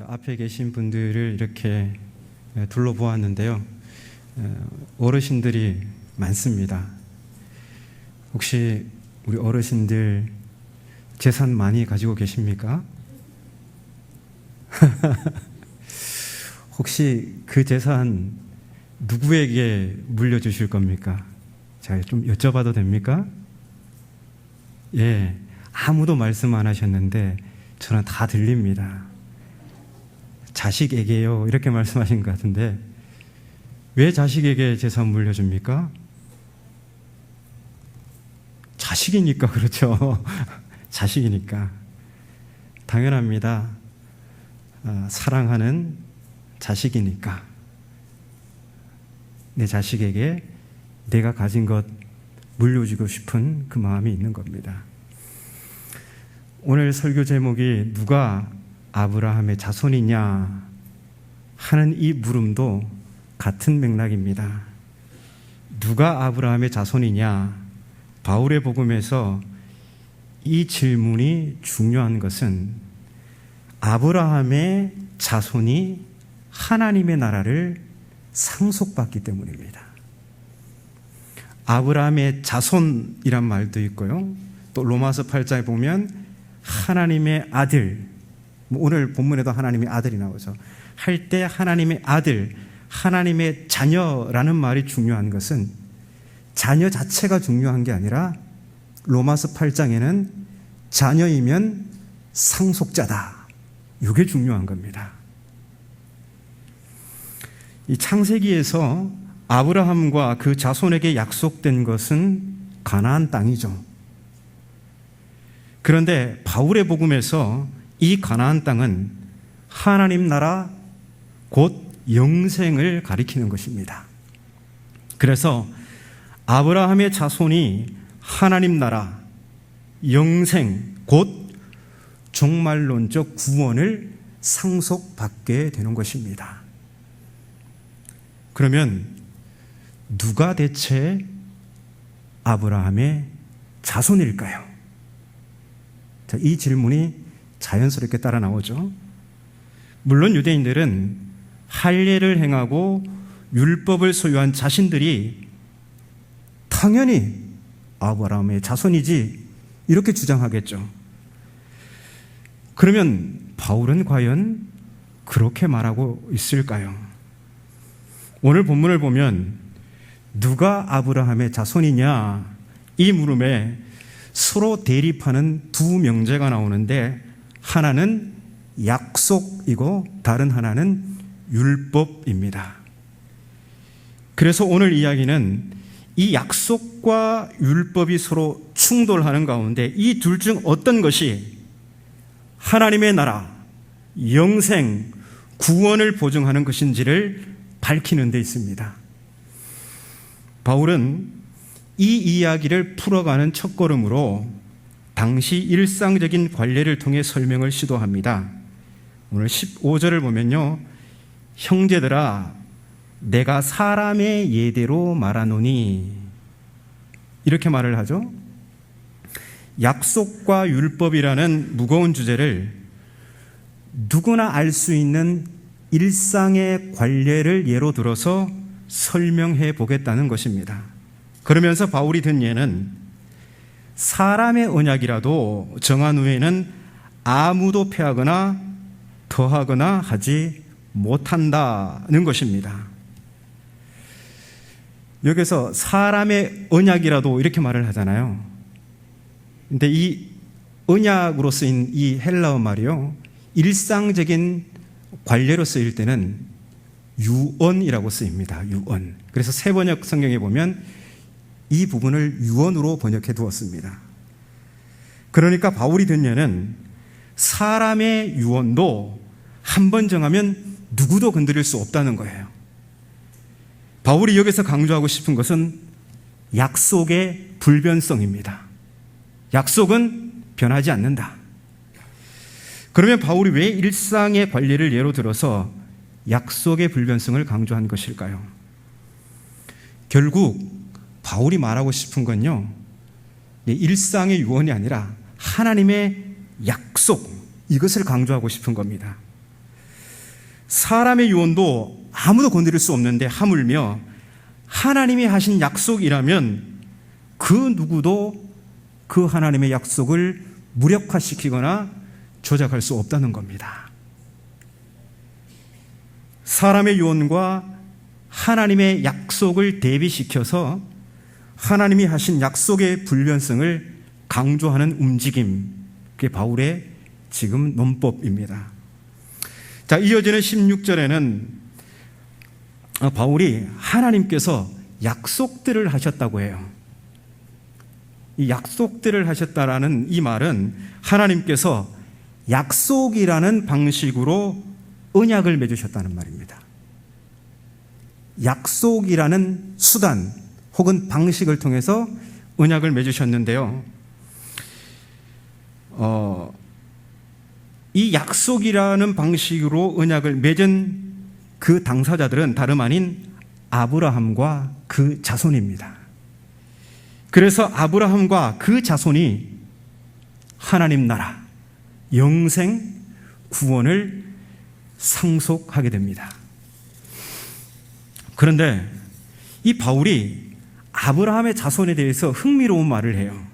앞에 계신 분들을 이렇게 둘러보았는데요. 어르신들이 많습니다. 혹시 우리 어르신들 재산 많이 가지고 계십니까? 혹시 그 재산 누구에게 물려주실 겁니까? 자, 좀 여쭤봐도 됩니까? 예, 아무도 말씀 안 하셨는데 저는 다 들립니다. 자식에게요, 이렇게 말씀하신 것 같은데 왜 자식에게 재산 물려줍니까? 자식이니까 그렇죠. 자식이니까 당연합니다. 사랑하는 자식이니까 내 자식에게 내가 가진 것 물려주고 싶은 그 마음이 있는 겁니다. 오늘 설교 제목이 누가 아브라함의 자손이냐 하는 이 물음도 같은 맥락입니다. 누가 아브라함의 자손이냐? 바울의 복음에서 이 질문이 중요한 것은 아브라함의 자손이 하나님의 나라를 상속받기 때문입니다. 아브라함의 자손이란 말도 있고요. 또 로마서 8장에 보면 하나님의 아들, 오늘 본문에도 하나님의 아들이 나오죠. 할 때 하나님의 아들, 하나님의 자녀라는 말이 중요한 것은 자녀 자체가 중요한 게 아니라 로마서 8장에는 자녀이면 상속자다. 이게 중요한 겁니다. 이 창세기에서 아브라함과 그 자손에게 약속된 것은 가나안 땅이죠. 그런데 바울의 복음에서 이 가나안 땅은 하나님 나라 곧 영생을 가리키는 것입니다. 그래서 아브라함의 자손이 하나님 나라, 영생, 곧 종말론적 구원을 상속받게 되는 것입니다. 그러면 누가 대체 아브라함의 자손일까요? 자, 이 질문이 자연스럽게 따라 나오죠. 물론 유대인들은 할례를 행하고 율법을 소유한 자신들이 당연히 아브라함의 자손이지 이렇게 주장하겠죠. 그러면 바울은 과연 그렇게 말하고 있을까요? 오늘 본문을 보면 누가 아브라함의 자손이냐 이 물음에 서로 대립하는 두 명제가 나오는데 하나는 약속이고 다른 하나는 율법입니다. 그래서 오늘 이야기는 이 약속과 율법이 서로 충돌하는 가운데 이 둘 중 어떤 것이 하나님의 나라, 영생, 구원을 보증하는 것인지를 밝히는 데 있습니다. 바울은 이 이야기를 풀어가는 첫걸음으로 당시 일상적인 관례를 통해 설명을 시도합니다. 오늘 15절을 보면요. 형제들아 내가 사람의 예대로 말하노니 이렇게 말을 하죠. 약속과 율법이라는 무거운 주제를 누구나 알 수 있는 일상의 관례를 예로 들어서 설명해 보겠다는 것입니다. 그러면서 바울이 든 예는 사람의 언약이라도 정한 후에는 아무도 폐하거나 더하거나 하지 못한다는 것입니다. 여기서 사람의 언약이라도 이렇게 말을 하잖아요. 근데 이 언약으로 쓰인 이 헬라어 말이요. 일상적인 관례로 쓰일 때는 유언이라고 쓰입니다. 유언. 그래서 새번역 성경에 보면 이 부분을 유언으로 번역해 두었습니다. 그러니까 바울이 든 예는 사람의 유언도 한 번 정하면 누구도 건드릴 수 없다는 거예요. 바울이 여기서 강조하고 싶은 것은 약속의 불변성입니다. 약속은 변하지 않는다. 그러면 바울이 왜 일상의 관례를 예로 들어서 약속의 불변성을 강조한 것일까요? 결국 바울이 말하고 싶은 건요, 일상의 유언이 아니라 하나님의 약속, 이것을 강조하고 싶은 겁니다. 사람의 유언도 아무도 건드릴 수 없는데 하물며 하나님이 하신 약속이라면 그 누구도 그 하나님의 약속을 무력화시키거나 조작할 수 없다는 겁니다. 사람의 유언과 하나님의 약속을 대비시켜서 하나님이 하신 약속의 불변성을 강조하는 움직임, 그게 바울의 지금 논법입니다. 자, 이어지는 16절에는 바울이 하나님께서 약속들을 하셨다고 해요. 이 약속들을 하셨다라는 이 말은 하나님께서 약속이라는 방식으로 언약을 맺으셨다는 말입니다. 약속이라는 수단 혹은 방식을 통해서 언약을 맺으셨는데요. 이 약속이라는 방식으로 언약을 맺은 그 당사자들은 다름 아닌 아브라함과 그 자손입니다. 그래서 아브라함과 그 자손이 하나님 나라, 영생, 구원을 상속하게 됩니다. 그런데 이 바울이 아브라함의 자손에 대해서 흥미로운 말을 해요.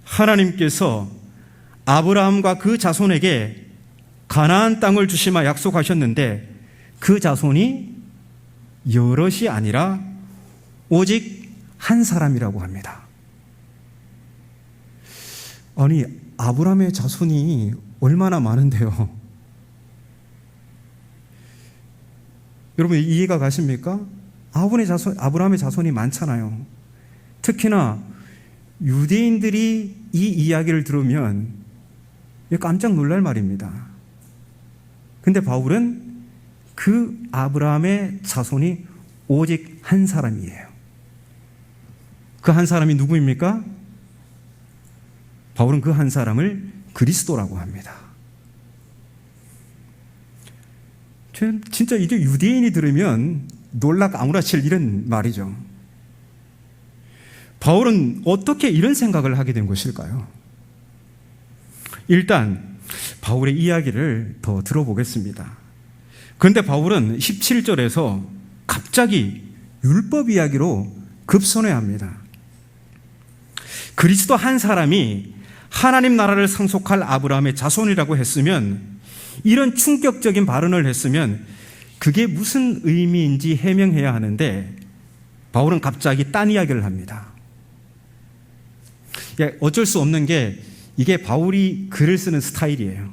하나님께서 아브라함과 그 자손에게 가나안 땅을 주시마 약속하셨는데 그 자손이 여럿이 아니라 오직 한 사람이라고 합니다. 아니, 아브라함의 자손이 얼마나 많은데요? 여러분 이해가 가십니까? 아브라함의 자손이 많잖아요. 특히나 유대인들이 이 이야기를 들으면 깜짝 놀랄 말입니다. 근데 바울은 그 아브라함의 자손이 오직 한 사람이에요. 그 한 사람이 누구입니까? 바울은 그 한 사람을 그리스도라고 합니다. 진짜 이제 유대인이 들으면 놀라고 아무렇칠 이런 말이죠. 바울은 어떻게 이런 생각을 하게 된 것일까요? 일단 바울의 이야기를 더 들어보겠습니다. 그런데 바울은 17절에서 갑자기 율법 이야기로 급선회합니다. 그리스도 한 사람이 하나님 나라를 상속할 아브라함의 자손이라고 했으면, 이런 충격적인 발언을 했으면 그게 무슨 의미인지 해명해야 하는데 바울은 갑자기 딴 이야기를 합니다. 어쩔 수 없는 게 이게 바울이 글을 쓰는 스타일이에요.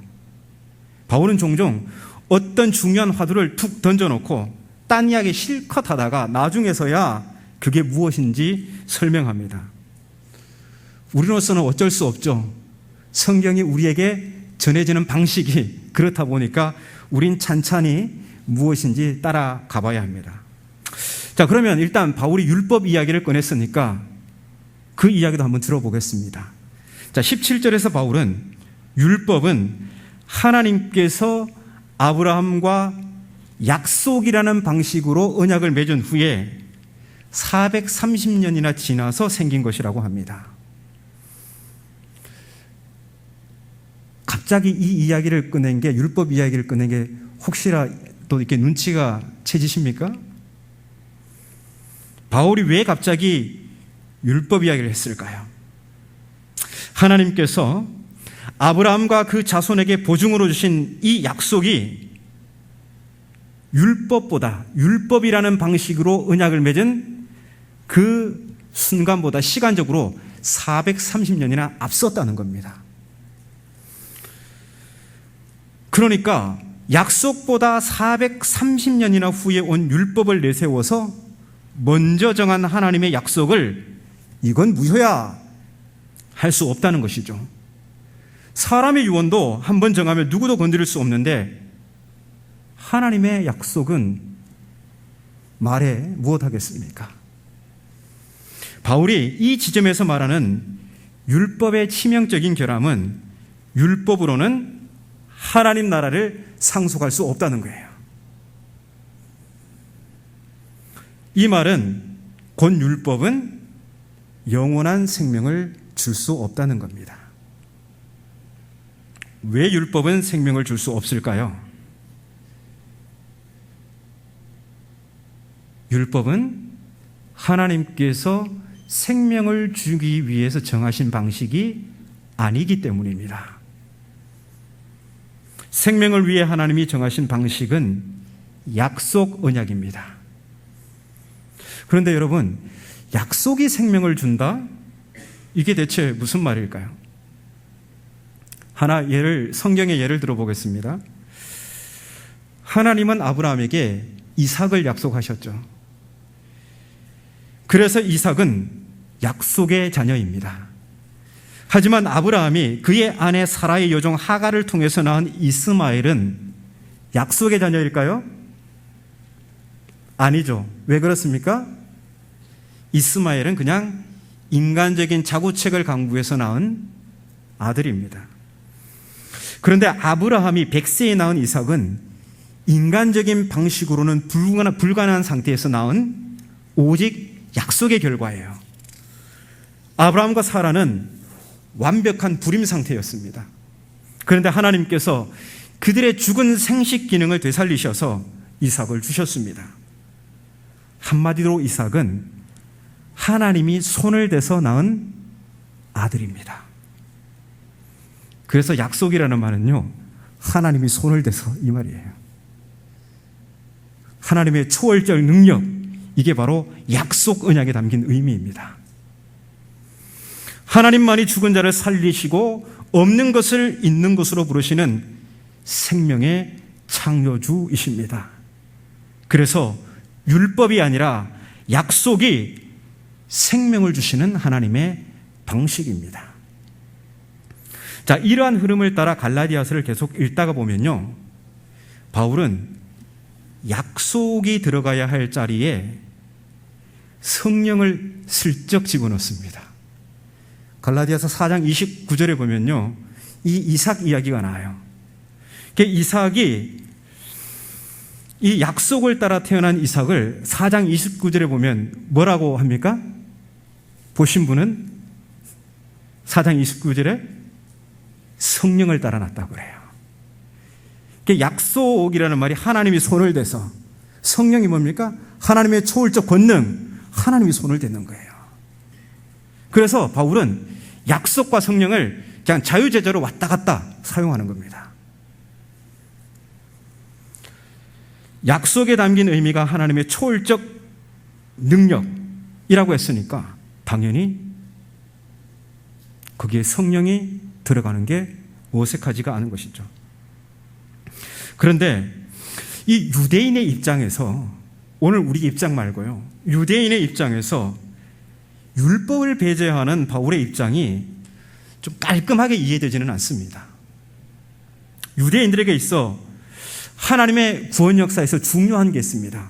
바울은 종종 어떤 중요한 화두를 툭 던져놓고 딴 이야기 실컷 하다가 나중에서야 그게 무엇인지 설명합니다. 우리로서는 어쩔 수 없죠. 성경이 우리에게 전해지는 방식이 그렇다 보니까 우린 찬찬히 무엇인지 따라가 봐야 합니다. 자, 그러면 일단 바울이 율법 이야기를 꺼냈으니까 그 이야기도 한번 들어보겠습니다. 자, 17절에서 바울은 율법은 하나님께서 아브라함과 약속이라는 방식으로 언약을 맺은 후에 430년이나 지나서 생긴 것이라고 합니다. 갑자기 이 이야기를 꺼낸 게, 율법 이야기를 꺼낸 게 혹시라도 이렇게 눈치가 채지십니까? 바울이 왜 갑자기 율법 이야기를 했을까요? 하나님께서 아브라함과 그 자손에게 보증으로 주신 이 약속이 율법이라는 방식으로 언약을 맺은 그 순간보다 시간적으로 430년이나 앞섰다는 겁니다. 그러니까 약속보다 430년이나 후에 온 율법을 내세워서 먼저 정한 하나님의 약속을 이건 무효야 할 수 없다는 것이죠. 사람의 유언도 한번 정하면 누구도 건드릴 수 없는데 하나님의 약속은 말해 무엇하겠습니까? 바울이 이 지점에서 말하는 율법의 치명적인 결함은 율법으로는 하나님 나라를 상속할 수 없다는 거예요. 이 말은 곧 율법은 영원한 생명을 줄 수 없다는 겁니다. 왜 율법은 생명을 줄 수 없을까요? 율법은 하나님께서 생명을 주기 위해서 정하신 방식이 아니기 때문입니다. 생명을 위해 하나님이 정하신 방식은 약속 언약입니다. 그런데 여러분, 약속이 생명을 준다? 이게 대체 무슨 말일까요? 성경의 예를 들어보겠습니다. 하나님은 아브라함에게 이삭을 약속하셨죠. 그래서 이삭은 약속의 자녀입니다. 하지만 아브라함이 그의 아내 사라의 여종 하갈을 통해서 낳은 이스마엘은 약속의 자녀일까요? 아니죠. 왜 그렇습니까? 이스마엘은 그냥 인간적인 자구책을 강구해서 낳은 아들입니다. 그런데 아브라함이 100세에 낳은 이삭은 인간적인 방식으로는 불가능한 상태에서 낳은 오직 약속의 결과예요. 아브라함과 사라는 완벽한 불임 상태였습니다. 그런데 하나님께서 그들의 죽은 생식 기능을 되살리셔서 이삭을 주셨습니다. 한마디로 이삭은 하나님이 손을 대서 낳은 아들입니다. 그래서 약속이라는 말은요, 하나님이 손을 대서 이 말이에요. 하나님의 초월적 능력, 이게 바로 약속 언약에 담긴 의미입니다. 하나님만이 죽은 자를 살리시고 없는 것을 있는 것으로 부르시는 생명의 창조주이십니다. 그래서 율법이 아니라 약속이 생명을 주시는 하나님의 방식입니다. 자, 이러한 흐름을 따라 갈라디아서를 계속 읽다가 보면요, 바울은 약속이 들어가야 할 자리에 성령을 슬쩍 집어넣습니다. 갈라디아서 4장 29절에 보면요, 이 이삭 이야기가 나와요. 이삭이 이 약속을 따라 태어난 이삭을 4장 29절에 보면 뭐라고 합니까? 보신 분은 4장 29절에 성령을 따라 났다고 그래요. 약속이라는 말이 하나님이 손을 대서, 성령이 뭡니까? 하나님의 초월적 권능, 하나님이 손을 대는 거예요. 그래서 바울은 약속과 성령을 그냥 자유제자로 왔다 갔다 사용하는 겁니다. 약속에 담긴 의미가 하나님의 초월적 능력이라고 했으니까 당연히 거기에 성령이 들어가는 게 어색하지가 않은 것이죠. 그런데 이 유대인의 입장에서, 오늘 우리 입장 말고요, 유대인의 입장에서 율법을 배제하는 바울의 입장이 좀 깔끔하게 이해되지는 않습니다. 유대인들에게 있어 하나님의 구원 역사에서 중요한 게 있습니다.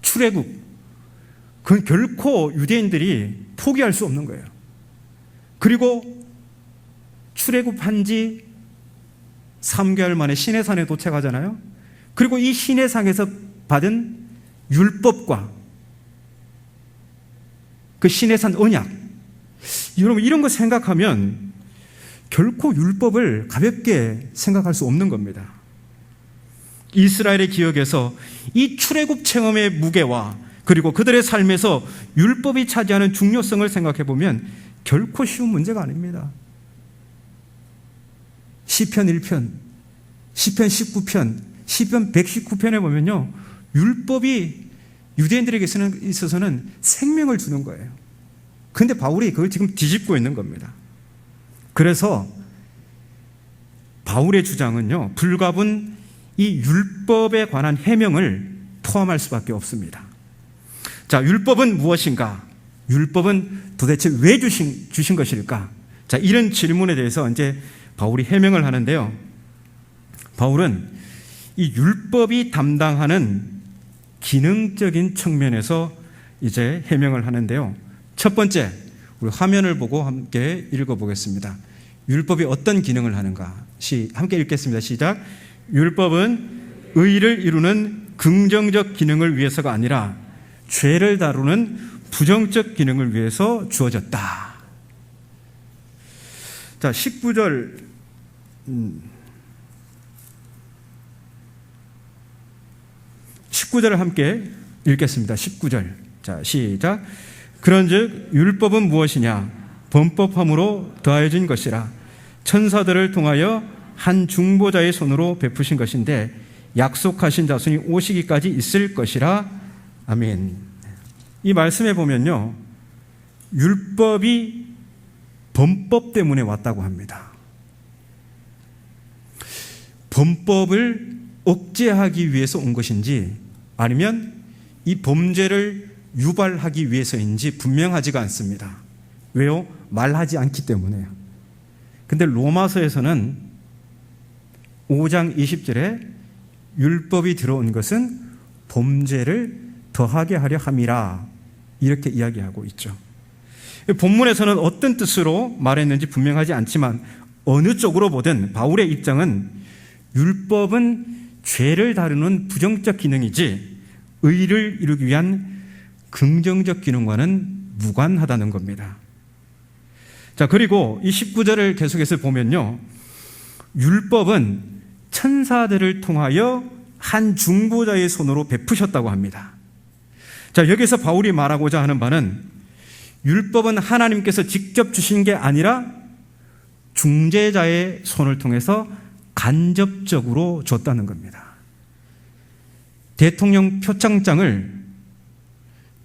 출애굽. 그건 결코 유대인들이 포기할 수 없는 거예요. 그리고 출애굽한 지 3개월 만에 시내산에 도착하잖아요. 그리고 이 시내산에서 받은 율법과 그 시내산 언약, 여러분 이런 거 생각하면 결코 율법을 가볍게 생각할 수 없는 겁니다. 이스라엘의 기억에서 이 출애굽 체험의 무게와 그리고 그들의 삶에서 율법이 차지하는 중요성을 생각해 보면 결코 쉬운 문제가 아닙니다. 시편 1편, 시편 19편, 시편 119편에 보면요, 율법이 유대인들에게 있어서는 생명을 주는 거예요. 그런데 바울이 그걸 지금 뒤집고 있는 겁니다. 그래서 바울의 주장은요, 불가분 이 율법에 관한 해명을 포함할 수밖에 없습니다. 자, 율법은 무엇인가? 율법은 도대체 왜 주신 것일까? 자, 이런 질문에 대해서 이제 바울이 해명을 하는데요. 바울은 이 율법이 담당하는 기능적인 측면에서 이제 해명을 하는데요. 첫 번째, 우리 화면을 보고 함께 읽어보겠습니다. 율법이 어떤 기능을 하는가? 함께 읽겠습니다. 시작. 율법은 의를 이루는 긍정적 기능을 위해서가 아니라 죄를 다루는 부정적 기능을 위해서 주어졌다. 자, 19절. 19절을 함께 읽겠습니다. 19절. 자, 시작. 그런즉 율법은 무엇이냐? 범법함으로 더하여진 것이라. 천사들을 통하여 한 중보자의 손으로 베푸신 것인데 약속하신 자손이 오시기까지 있을 것이라. 아멘. 이 말씀에 보면요, 율법이 범법 때문에 왔다고 합니다. 범법을 억제하기 위해서 온 것인지 아니면 이 범죄를 유발하기 위해서인지 분명하지가 않습니다. 왜요? 말하지 않기 때문에요. 근데 로마서에서는 5장 20절에 율법이 들어온 것은 범죄를 더하게 하려 함이라 이렇게 이야기하고 있죠. 본문에서는 어떤 뜻으로 말했는지 분명하지 않지만 어느 쪽으로 보든 바울의 입장은 율법은 죄를 다루는 부정적 기능이지 의를 이루기 위한 긍정적 기능과는 무관하다는 겁니다. 자, 그리고 이 19절을 계속해서 보면요, 율법은 천사들을 통하여 한 중보자의 손으로 베푸셨다고 합니다. 자, 여기서 바울이 말하고자 하는 바는 율법은 하나님께서 직접 주신 게 아니라 중재자의 손을 통해서 간접적으로 줬다는 겁니다. 대통령 표창장을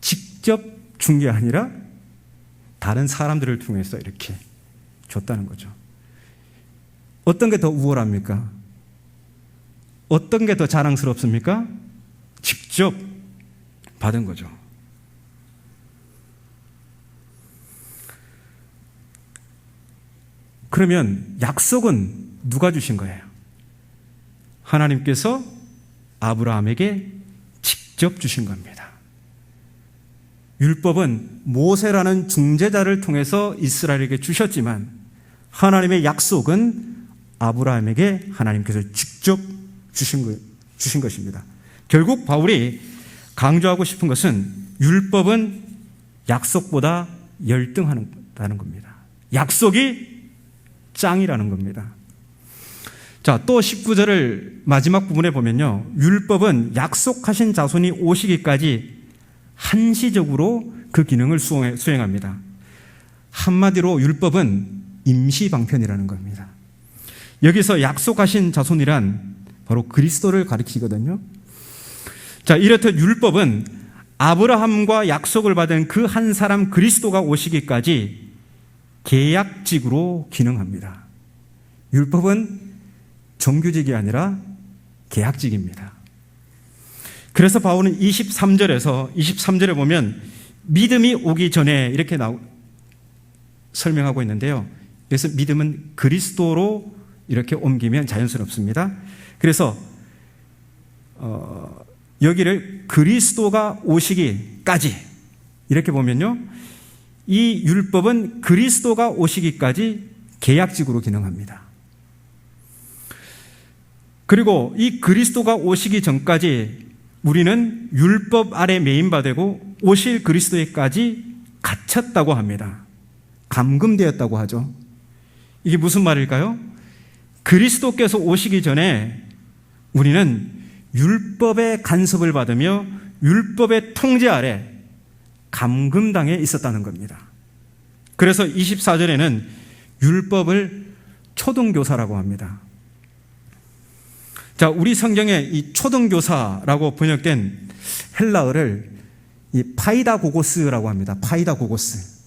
직접 준 게 아니라 다른 사람들을 통해서 이렇게 줬다는 거죠. 어떤 게 더 우월합니까? 어떤 게 더 자랑스럽습니까? 직접 받은 거죠. 그러면 약속은 누가 주신 거예요? 하나님께서 아브라함에게 직접 주신 겁니다. 율법은 모세라는 중재자를 통해서 이스라엘에게 주셨지만 하나님의 약속은 아브라함에게 하나님께서 직접 주신 것입니다. 결국 바울이 강조하고 싶은 것은 율법은 약속보다 열등하다는 겁니다. 약속이 짱이라는 겁니다. 자, 또 19절을 마지막 부분에 보면요, 율법은 약속하신 자손이 오시기까지 한시적으로 그 기능을 수행합니다. 한마디로 율법은 임시방편이라는 겁니다. 여기서 약속하신 자손이란 바로 그리스도를 가리키거든요. 자, 이렇듯 율법은 아브라함과 약속을 받은 그 한 사람 그리스도가 오시기까지 계약직으로 기능합니다. 율법은 정규직이 아니라 계약직입니다. 그래서 바울은 23절에 보면 믿음이 오기 전에 이렇게 설명하고 있는데요. 그래서 믿음은 그리스도로 이렇게 옮기면 자연스럽습니다. 그래서 여기를 그리스도가 오시기까지 이렇게 보면요, 이 율법은 그리스도가 오시기까지 계약직으로 기능합니다. 그리고 이 그리스도가 오시기 전까지 우리는 율법 아래 매인바되고 오실 그리스도에까지 갇혔다고 합니다. 감금되었다고 하죠. 이게 무슨 말일까요? 그리스도께서 오시기 전에 우리는 율법의 간섭을 받으며 율법의 통제 아래 감금당해 있었다는 겁니다. 그래서 24절에는 율법을 초등교사라고 합니다. 자, 우리 성경에 이 초등교사라고 번역된 헬라어를 이 파이다고고스라고 합니다. 파이다고고스.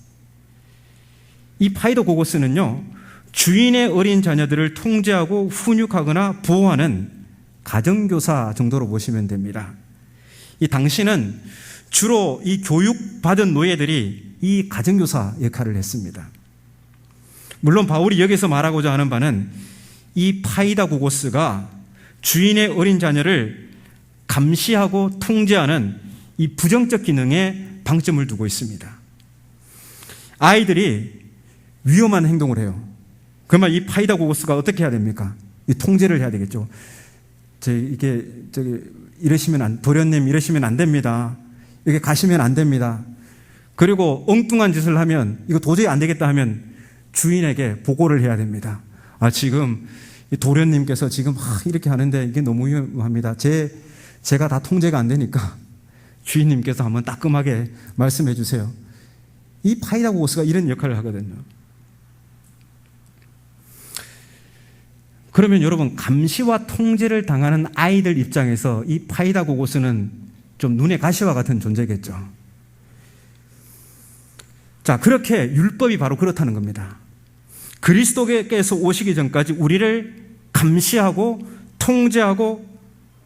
이 파이다고고스는요, 주인의 어린 자녀들을 통제하고 훈육하거나 보호하는 가정교사 정도로 보시면 됩니다. 이 당시는 주로 이 교육받은 노예들이 이 가정교사 역할을 했습니다. 물론 바울이 여기서 말하고자 하는 바는 이 파이다고고스가 주인의 어린 자녀를 감시하고 통제하는 이 부정적 기능에 방점을 두고 있습니다. 아이들이 위험한 행동을 해요. 그러면 이 파이다고고스가 어떻게 해야 됩니까? 이 통제를 해야 되겠죠. 도련님 이러시면 안 됩니다. 여기 가시면 안 됩니다. 그리고 엉뚱한 짓을 하면 이거 도저히 안 되겠다 하면 주인에게 보고를 해야 됩니다. 지금 도련님께서 지금 이렇게 하는데 이게 너무 위험합니다. 제 제가 다 통제가 안 되니까 주인님께서 한번 따끔하게 말씀해 주세요. 이 파이다고고스가 이런 역할을 하거든요. 그러면 여러분, 감시와 통제를 당하는 아이들 입장에서 이 파이다고고스는 좀 눈의 가시와 같은 존재겠죠. 자, 그렇게 율법이 바로 그렇다는 겁니다. 그리스도께서 오시기 전까지 우리를 감시하고 통제하고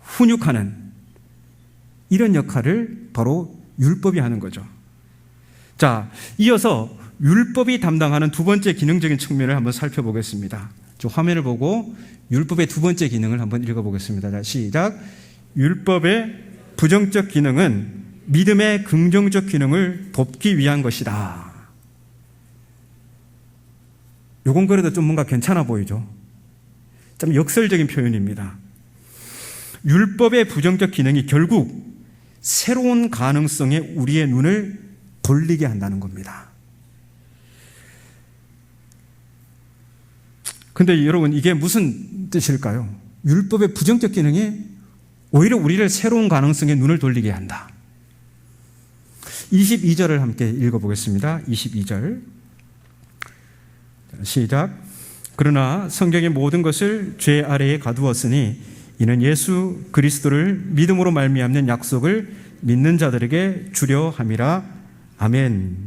훈육하는 이런 역할을 바로 율법이 하는 거죠. 자, 이어서 율법이 담당하는 두 번째 기능적인 측면을 한번 살펴보겠습니다. 저 화면을 보고 율법의 두 번째 기능을 한번 읽어보겠습니다. 자, 시작. 율법의 부정적 기능은 믿음의 긍정적 기능을 돕기 위한 것이다. 요건 그래도 좀 뭔가 괜찮아 보이죠? 좀 역설적인 표현입니다. 율법의 부정적 기능이 결국 새로운 가능성에 우리의 눈을 돌리게 한다는 겁니다. 근데 여러분, 이게 무슨 뜻일까요? 율법의 부정적 기능이 오히려 우리를 새로운 가능성에 눈을 돌리게 한다. 22절을 함께 읽어보겠습니다. 22절. 시작. 그러나 성경의 모든 것을 죄 아래에 가두었으니 이는 예수 그리스도를 믿음으로 말미암는 약속을 믿는 자들에게 주려 함이라. 아멘.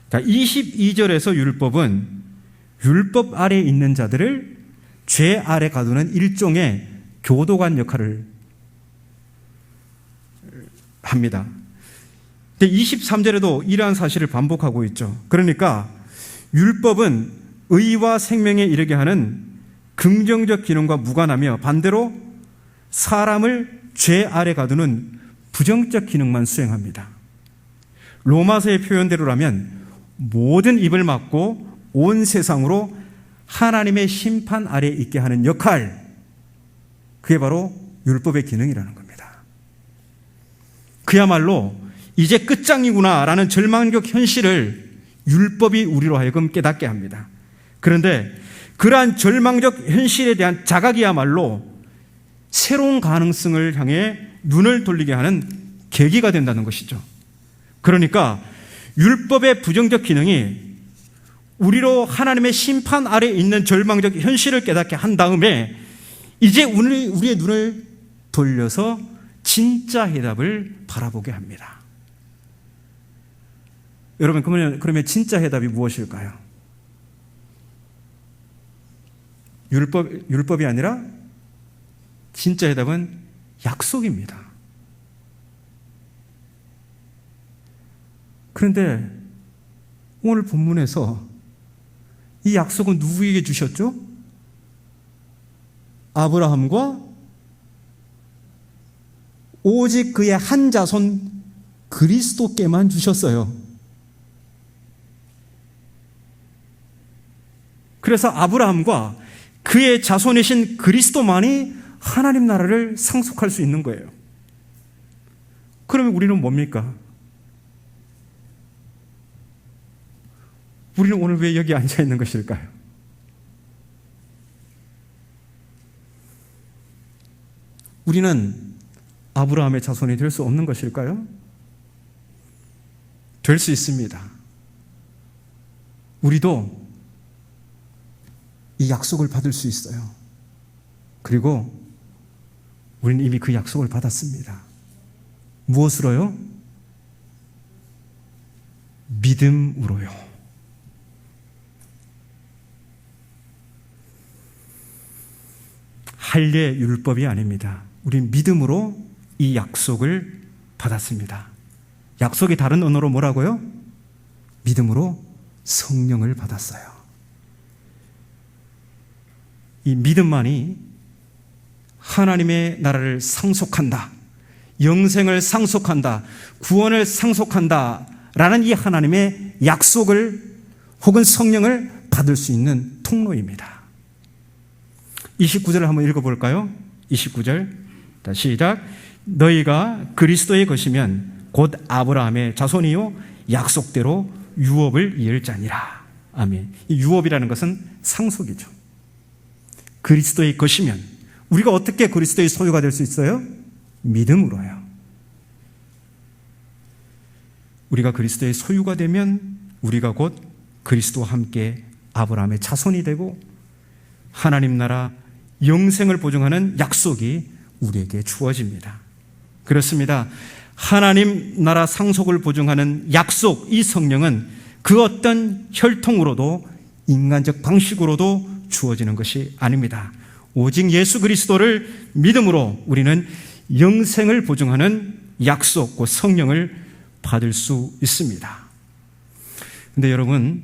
자, 22절에서 율법은 율법 아래에 있는 자들을 죄 아래 가두는 일종의 교도관 역할을 합니다. 근데 23절에도 이러한 사실을 반복하고 있죠. 그러니까 율법은 의와 생명에 이르게 하는 긍정적 기능과 무관하며 반대로 사람을 죄 아래 가두는 부정적 기능만 수행합니다. 로마서의 표현대로라면 모든 입을 막고 온 세상으로 하나님의 심판 아래에 있게 하는 역할, 그게 바로 율법의 기능이라는 겁니다. 그야말로 이제 끝장이구나라는 절망적 현실을 율법이 우리로 하여금 깨닫게 합니다. 그런데 그러한 절망적 현실에 대한 자각이야말로 새로운 가능성을 향해 눈을 돌리게 하는 계기가 된다는 것이죠. 그러니까 율법의 부정적 기능이 우리로 하나님의 심판 아래에 있는 절망적 현실을 깨닫게 한 다음에 이제 우리의 눈을 돌려서 진짜 해답을 바라보게 합니다. 여러분, 그러면 진짜 해답이 무엇일까요? 율법이 아니라 진짜 해답은 약속입니다. 그런데 오늘 본문에서 이 약속은 누구에게 주셨죠? 아브라함과 오직 그의 한 자손 그리스도께만 주셨어요. 그래서 아브라함과 그의 자손이신 그리스도만이 하나님 나라를 상속할 수 있는 거예요. 그러면 우리는 뭡니까? 우리는 오늘 왜 여기 앉아 있는 것일까요? 우리는 아브라함의 자손이 될 수 없는 것일까요? 될 수 있습니다. 우리도 이 약속을 받을 수 있어요. 그리고 우리는 이미 그 약속을 받았습니다. 무엇으로요? 믿음으로요. 할례 율법이 아닙니다. 우린 믿음으로 이 약속을 받았습니다. 약속이 다른 언어로 뭐라고요? 믿음으로 성령을 받았어요. 이 믿음만이 하나님의 나라를 상속한다, 영생을 상속한다, 구원을 상속한다 라는 이 하나님의 약속을 혹은 성령을 받을 수 있는 통로입니다. 29절을 한번 읽어볼까요? 29절 시작. 너희가 그리스도의 것이면 곧 아브라함의 자손이요 약속대로 유업을 이을 자니라. 아멘. 이 유업이라는 것은 상속이죠. 그리스도의 것이면 우리가 어떻게 그리스도의 소유가 될 수 있어요? 믿음으로요. 우리가 그리스도의 소유가 되면 우리가 곧 그리스도와 함께 아브라함의 자손이 되고 하나님 나라 영생을 보증하는 약속이 우리에게 주어집니다. 그렇습니다. 하나님 나라 상속을 보증하는 약속, 이 성령은 그 어떤 혈통으로도 인간적 방식으로도 주어지는 것이 아닙니다. 오직 예수 그리스도를 믿음으로 우리는 영생을 보증하는 약속, 그 성령을 받을 수 있습니다. 근데 여러분,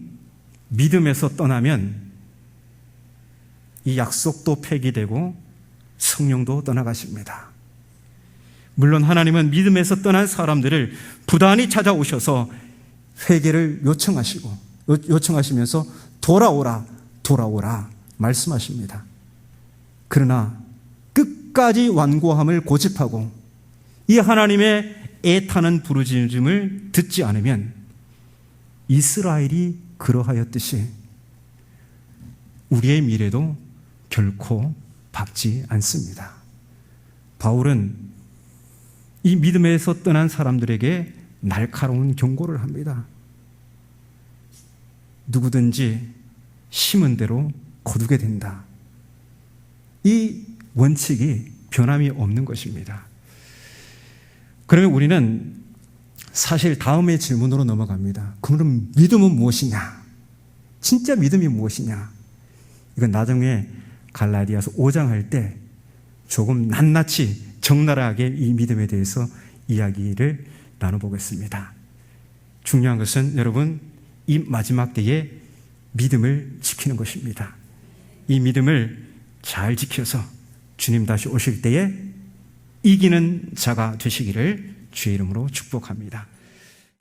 믿음에서 떠나면 이 약속도 폐기되고 성령도 떠나가십니다. 물론 하나님은 믿음에서 떠난 사람들을 부단히 찾아오셔서 회개를 요청하시면서 돌아오라 말씀하십니다. 그러나 끝까지 완고함을 고집하고 이 하나님의 애타는 부르짖음을 듣지 않으면 이스라엘이 그러하였듯이 우리의 미래도 결코 밝지 않습니다. 바울은 이 믿음에서 떠난 사람들에게 날카로운 경고를 합니다. 누구든지 심은 대로 거두게 된다. 이 원칙이 변함이 없는 것입니다. 그러면 우리는 사실 다음의 질문으로 넘어갑니다. 그럼 믿음은 무엇이냐? 진짜 믿음이 무엇이냐? 이건 나중에 갈라디아서 5장 할 때 조금 낱낱이 적나라하게 이 믿음에 대해서 이야기를 나눠보겠습니다. 중요한 것은 여러분, 이 마지막 때에 믿음을 지키는 것입니다. 이 믿음을 잘 지켜서 주님 다시 오실 때에 이기는 자가 되시기를 주의 이름으로 축복합니다.